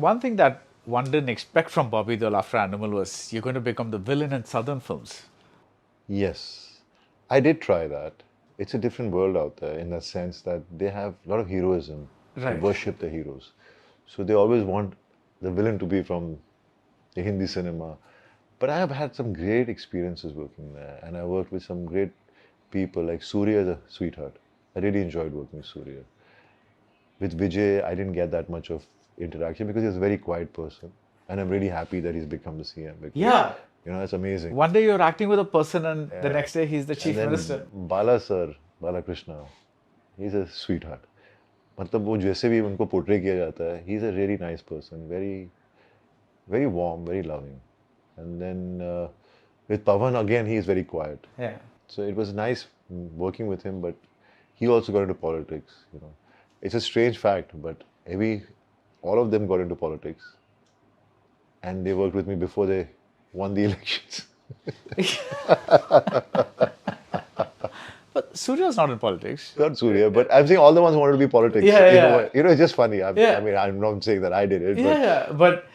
one thing that one didn't expect from Bobby Deol after Animal was you're going to become the villain in Southern films. Yes, I did try that. It's a different world out there in the sense that they have a lot of heroism. They Right. worship the heroes. So they always want the villain to be from the Hindi cinema. But I have had some great experiences working there, and I worked with some great people like Surya is a sweetheart. I really enjoyed working with Surya. With Vijay, I didn't get that much of interaction because he's a very quiet person. And I'm really happy that he's become the CM. Because, Yeah. you know, it's amazing. One day you're acting with a person and the next day he's the chief And then minister. Bala sir, Bala Krishna, he's a sweetheart. मतलब वो जैसे भी उनको portray किया जाता है, he's a really nice person, very warm, very loving. And then with Pawan again, he is very quiet. Yeah. So it was nice working with him, but he also got into politics. You know, it's a strange fact, but all of them got into politics, and they worked with me before they won the elections. But Surya's not in politics. Not Surya, but I'm saying all the ones who wanted to be politics. Yeah, you yeah. know, you know, it's just funny. Yeah. I mean, I'm not saying that I did it. Yeah, but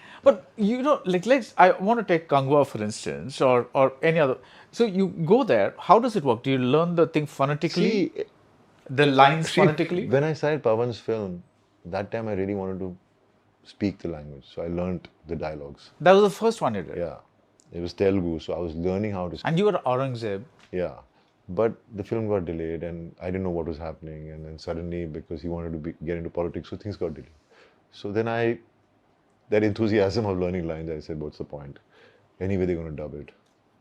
you know, like I want to take Kangwa for instance, or any other. So you go there. How does it work? Do you learn the thing phonetically? See, The lines See, phonetically? when I started Pawan's film, that time I really wanted to speak the language. So I learned the dialogues. That was the first one you did. Yeah. It was Telugu, so I was learning how to speak. And you were Aurangzeb. Yeah. But the film got delayed and I didn't know what was happening. And then suddenly, because he wanted to get into politics, so things got delayed. So then that enthusiasm of learning lines, I said, what's the point? Anyway, they're going to dub it.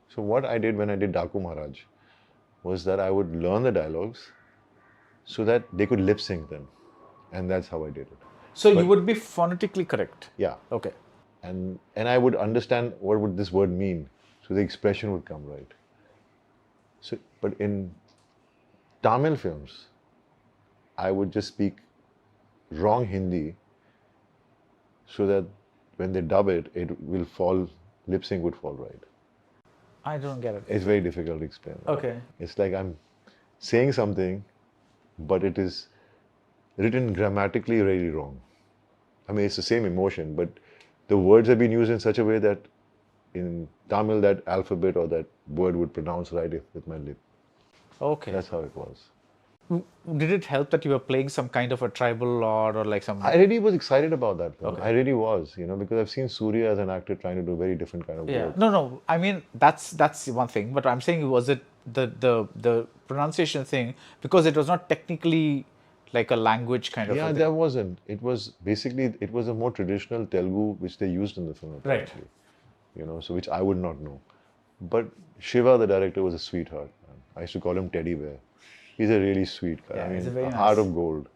So what I did when I did Daku Maharaj was that I would learn the dialogues so that they could lip sync them. And that's how I did it. So you would be phonetically correct. Yeah. Okay. And I would understand what would this word mean. So the expression would come right. So, but in Tamil films, I would just speak wrong Hindi so that when they dub it, lip sync would fall right. I don't get it. It's very difficult to explain. Okay. It's like I'm saying something, but it is written grammatically really wrong. I mean, it's the same emotion, but the words have been used in such a way that in Tamil, that alphabet or that word would pronounce right with my lip. Okay. That's how it was. Did it help that you were playing some kind of a tribal lord or like some? I really was excited about that film. Okay. I really was, because I've seen Surya as an actor trying to do very different kind of Yeah. work. No. I mean, that's one thing. But I'm saying, was it the pronunciation thing because it was not technically like a language kind of? Yeah, a thing. there wasn't. It was a more traditional Telugu which they used in the film. Right. Apparently. So which I would not know. But Shiva, the director, was a sweetheart. I used to call him Teddy Bear. He's a really sweet guy. Yeah, I mean, he's a very heart nice. of gold.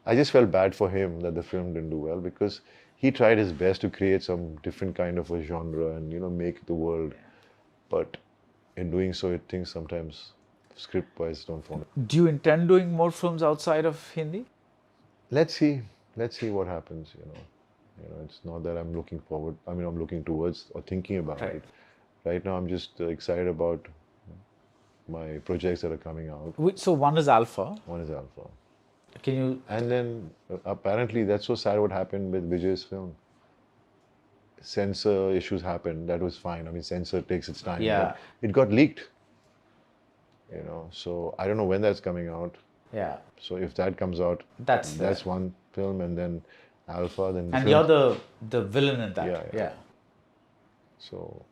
I just felt bad for him that the film didn't do well because he tried his best to create some different kind of a genre and make the world. But in doing so, it things sometimes script-wise don't follow. Do you intend doing more films outside of Hindi? Let's see what happens. It's not that I'm looking forward. I mean, I'm looking towards or thinking about Right. it. Right now, I'm just excited about my projects that are coming out. So one is Alpha. One is Alpha. Can you? And then apparently that's so sad what happened with Vijay's film. Censor issues happened. That was fine. I mean, censor takes its time. Yeah. But it got leaked. So I don't know when that's coming out. Yeah. So if that comes out, That's one film, and then Alpha, then. And film. you're the villain in that. Yeah. So,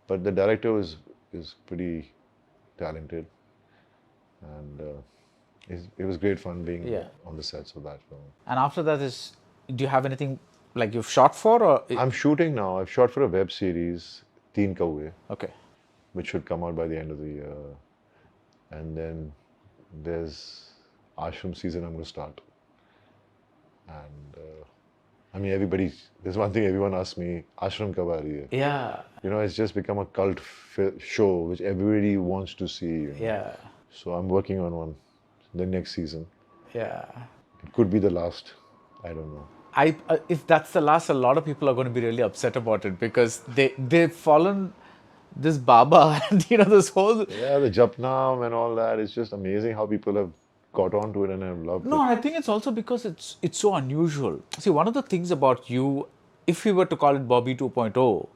but the director is pretty talented, and it was great fun being on the sets of that film. And after that do you have anything like you've shot for or? I'm shooting now. I've shot for a web series, Teen Kauwe, Okay. which should come out by the end of the year, and then there's Ashram season I'm going to start, and I mean there's one thing everyone asks me, Ashram kab aa rahi hai? Yeah. It's just become a cult show which everybody wants to see. Yeah. So I'm working on one, the next season. Yeah. It could be the last. I don't know. If that's the last, a lot of people are going to be really upset about it because they've fallen this Baba and this whole. Yeah, the Japnam and all that. It's just amazing how people have got onto it and have loved No, it. I think it's also because it's so unusual. See, one of the things about you if we were to call it Bobby 2.0,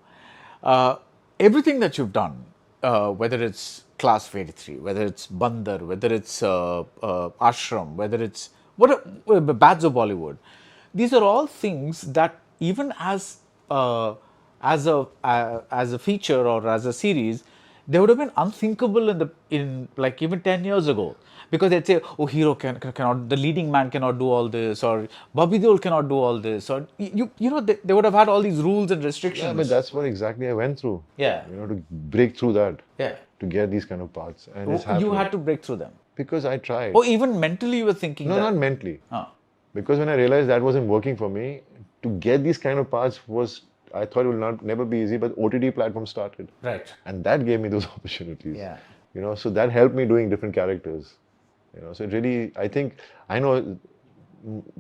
everything that you've done, whether it's Class of 83, whether it's Bandar, whether it's Ashram, whether it's Bads of Bollywood, these are all things that even as a feature or as a series, they would have been unthinkable in like even 10 years ago, because they'd say, oh, hero cannot, the leading man cannot do all this, or Bobby Deol cannot do all this, or they would have had all these rules and restrictions. Yeah, but that's what exactly I went through. Yeah. To break through that. Yeah. To get these kind of parts, and it's You happening. had to break through them. Because I tried. Or even mentally you were thinking No, that. not mentally. Ah. Because when I realized that wasn't working for me, to get these kind of parts was, I thought it will never be easy, but OTT platform started. Right. And that gave me those opportunities. Yeah. So that helped me doing different characters. So it really, I know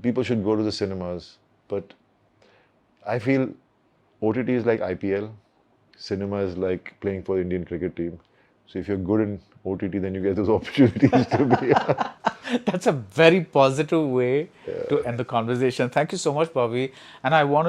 people should go to the cinemas, but I feel OTT is like IPL, cinema is like playing for the Indian cricket team. So if you're good in OTT, then you get those opportunities to be. That's a very positive way to end the conversation. Thank you so much, Bobby. And I want to